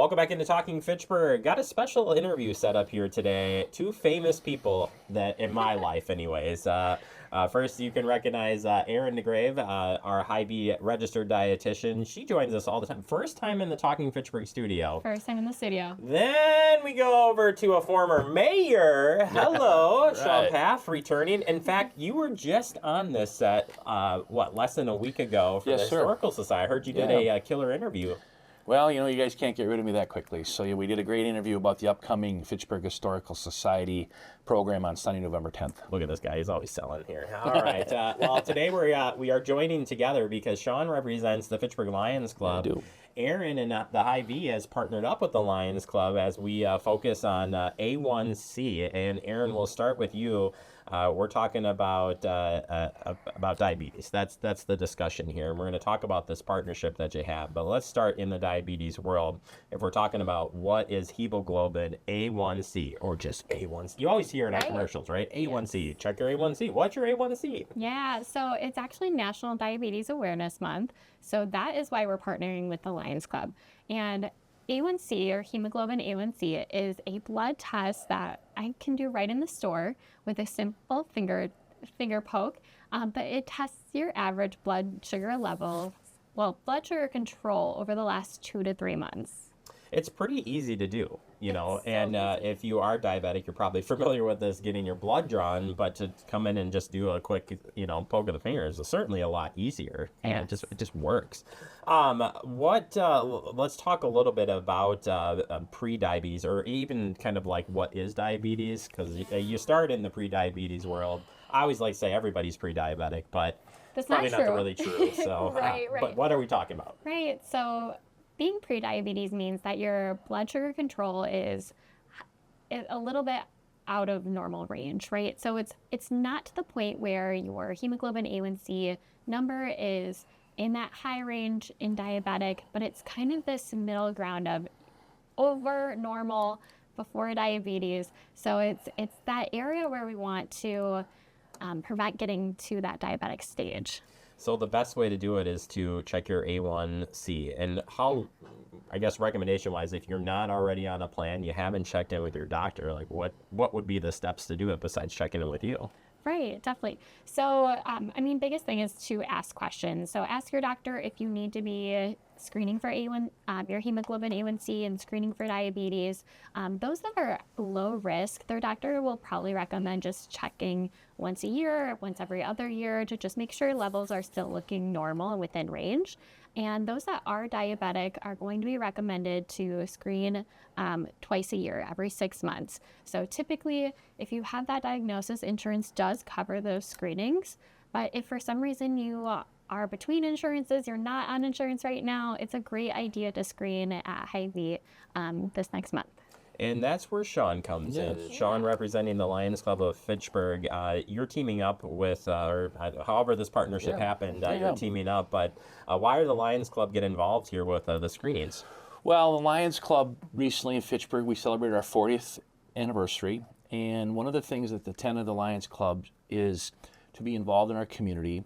Welcome back into Talking Fitchburg. Got a special interview set up here today. Two famous people that, in my life anyways. First, you can recognize Aryn our Hy-Vee registered dietitian. She joins us all the time. First time in the Talking Fitchburg studio. First time in the studio. Then we go over to a former mayor. Hello, Right. Sean Paff, returning. In fact, you were just on this set, less than a week ago for Yes, the sir. Historical Society. I heard you did a killer interview. Well, you guys can't get rid of me that quickly. So we did a great interview about the upcoming Fitchburg Historical Society program on Sunday, November 10th. Look at this guy. He's always selling here. All right. Well, today we are joining together because Sean represents the Fitchburg Lions Club. I do. Aryn and the Hy-Vee has partnered up with the Lions Club as we focus on A1C. And Aryn, we'll start with you. We're talking about diabetes. That's the discussion here. We're going to talk about this partnership that you have. But let's start in the diabetes world. If we're talking about what is hemoglobin A1C or just A1C. You always hear in our commercials, right? A1C. Yes. Check your A1C. What's your A1C? Yeah, so it's actually National Diabetes Awareness Month. So that is why we're partnering with the Lions Club. And A1C, or hemoglobin A1C, is a blood test that I can do right in the store with a simple finger poke, but it tests your average blood sugar level, blood sugar control over the last 2 to 3 months. It's pretty easy to do, and easy. if you are diabetic, you're probably familiar with this, getting your blood drawn, but to come in and just do a quick, poke of the finger is certainly a lot easier, and it just works. Let's talk a little bit about pre-diabetes, or even kind of like what is diabetes, because you start in the pre-diabetes world. I always like to say everybody's pre-diabetic, but that's probably not really true. So, right. But what are we talking about? Right. So being pre-diabetes means that your blood sugar control is a little bit out of normal range, right? So it's not to the point where your hemoglobin A1C number is in that high range in diabetic, but it's kind of this middle ground of over normal before diabetes. So it's that area where we want to prevent getting to that diabetic stage. So the best way to do it is to check your A1C. And how, I guess recommendation-wise, if you're not already on a plan, you haven't checked in with your doctor, like what would be the steps to do it besides checking in with you? Right, definitely. So, biggest thing is to ask questions. So ask your doctor if you need to be screening for your hemoglobin A1C and screening for diabetes. Those that are low risk, their doctor will probably recommend just checking once a year, once every other year, to just make sure levels are still looking normal and within range. And those that are diabetic are going to be recommended to screen twice a year, every 6 months. So typically, if you have that diagnosis, insurance does cover those screenings. But if for some reason you are between insurances, you're not on insurance right now, it's a great idea to screen at Hy-Vee this next month. And that's where Sean comes in. Sean representing the Lions Club of Fitchburg. You're teaming up with, or however this partnership happened, you're teaming up. But why are the Lions Club get involved here with the screenings? Well, the Lions Club recently in Fitchburg, we celebrated our 40th anniversary. And one of the things that the tenet of the Lions Club is to be involved in our community.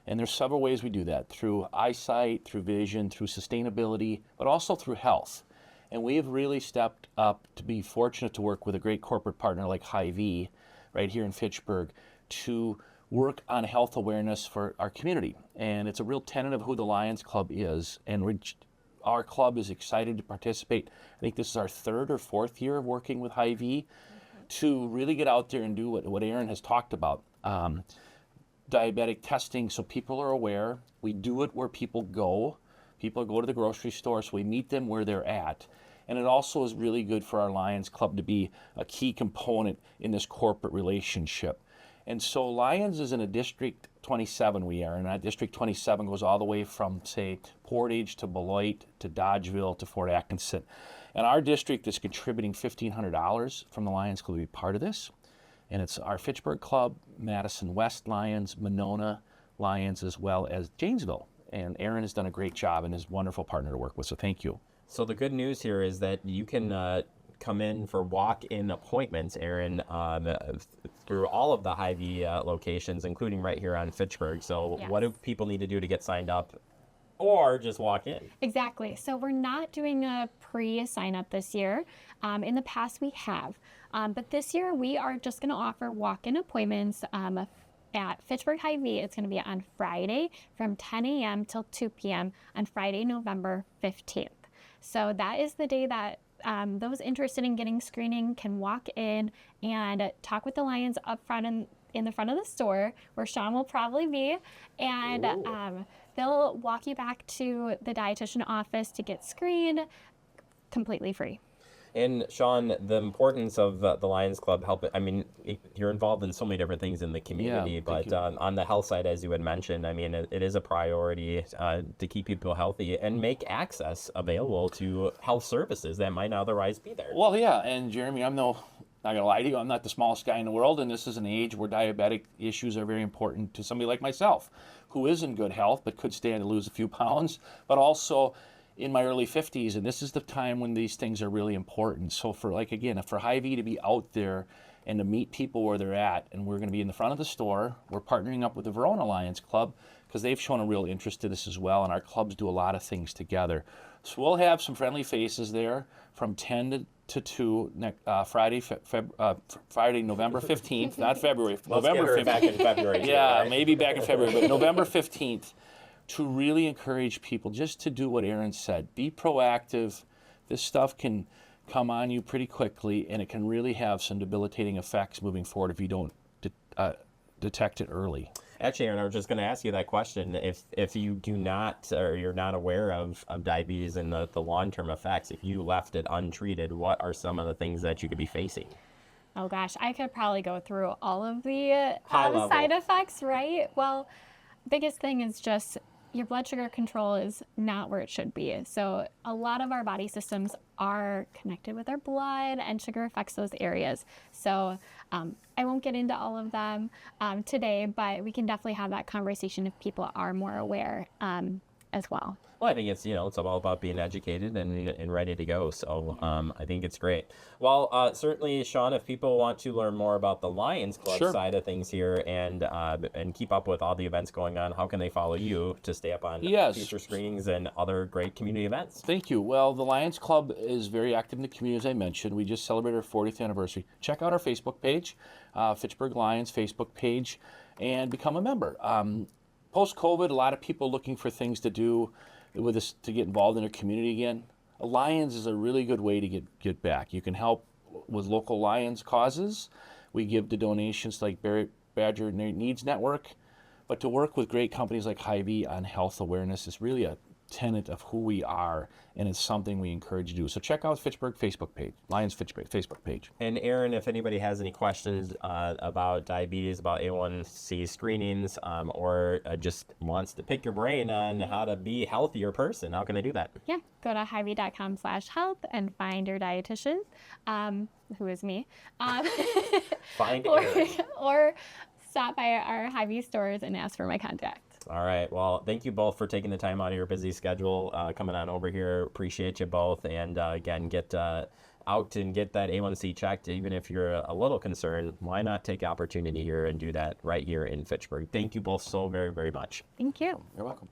And there's several ways we do that, through eyesight, through vision, through sustainability, but also through health. And we have really stepped up to be fortunate to work with a great corporate partner like Hy-Vee right here in Fitchburg to work on health awareness for our community. And it's a real tenet of who the Lions Club is. And our club is excited to participate. I think this is our 3rd or 4th year of working with Hy-Vee to really get out there and do what Aryn has talked about. Diabetic testing, so people are aware. We do it where people go. People go to the grocery store, so we meet them where they're at. And it also is really good for our Lions Club to be a key component in this corporate relationship. And so Lions is in a District 27 we are, and that District 27 goes all the way from, say, Portage to Beloit to Dodgeville to Fort Atkinson. And our district is contributing $1,500 from the Lions Club to be part of this. And it's our Fitchburg Club, Madison West Lions, Monona Lions, as well as Janesville. And Aryn has done a great job and is a wonderful partner to work with, so thank you. So the good news here is that you can come in for walk-in appointments, Aryn, through all of the Hy-Vee locations, including right here on Fitchburg. So what do people need to do to get signed up? or just walk in. Exactly. So we're not doing a pre-sign up this year. In the past we have, but this year we are just going to offer walk-in appointments at Fitchburg Hy-Vee. It's going to be on Friday from 10 a.m. till 2 p.m. on Friday, November 15th. So that is the day that those interested in getting screening can walk in and talk with the Lions up front in the front of the store, where Sean will probably be, and they'll walk you back to the dietitian office to get screened completely free. And Sean, the importance of the Lions Club you're involved in so many different things in the community, but on the health side, as you had mentioned, I mean, it is a priority to keep people healthy and make access available to health services that might not otherwise be there. Well, yeah, and Jeremy, not gonna lie to you, I'm not the smallest guy in the world, and this is an age where diabetic issues are very important to somebody like myself, who is in good health but could stand to lose a few pounds, but also in my early 50s, and this is the time when these things are really important. So for Hy-Vee to be out there and to meet people where they're at, and we're going to be in the front of the store. We're partnering up with the Verona Lions Club because they've shown a real interest to this as well, and our clubs do a lot of things together. So we'll have some friendly faces there from 10 to 2 Friday, November 15th, not February. November 15th. Back in February. Yeah, right? maybe back in February, but November 15th. To really encourage people just to do what Aryn said. Be proactive. This stuff can come on you pretty quickly, and it can really have some debilitating effects moving forward if you don't detect it early. Actually, Aryn, I was just going to ask you that question. If you do not, or you're not aware of diabetes and the long-term effects, if you left it untreated, what are some of the things that you could be facing? Oh gosh, I could probably go through all of the High-level side effects, right? Well, biggest thing is just your blood sugar control is not where it should be. So a lot of our body systems are connected with our blood, and sugar affects those areas. So I won't get into all of them today, but we can definitely have that conversation if people are more aware as well. Well, I think it's all about being educated and ready to go. So I think it's great. Well, certainly, Sean, if people want to learn more about the Lions Club side of things here and keep up with all the events going on, how can they follow you to stay up on future screenings and other great community events? Thank you. Well, the Lions Club is very active in the community, as I mentioned. We just celebrated our 40th anniversary. Check out our Facebook page, Fitchburg Lions Facebook page, and become a member. Post-COVID, a lot of people looking for things to do with us to get involved in their community again. Lions is a really good way to get back. You can help with local Lions causes. We give to donations like Badger Needs Network, but to work with great companies like Hy-Vee on health awareness is really a tenet of who we are, and it's something we encourage you to do. So check out Fitchburg Facebook page, Lions Fitchburg Facebook page. And Aryn, if anybody has any questions about diabetes, about A1C screenings, or just wants to pick your brain on how to be a healthier person, how can they do that? Yeah, go to hyvee.com/health and find your dietitian, who is me. Find Aryn. Or stop by our Hy-Vee stores and ask for my contact. All right. Well, thank you both for taking the time out of your busy schedule, coming on over here. Appreciate you both. And again, get out and get that A1C checked. Even if you're a little concerned, why not take the opportunity here and do that right here in Fitchburg? Thank you both so very, very much. Thank you. You're welcome.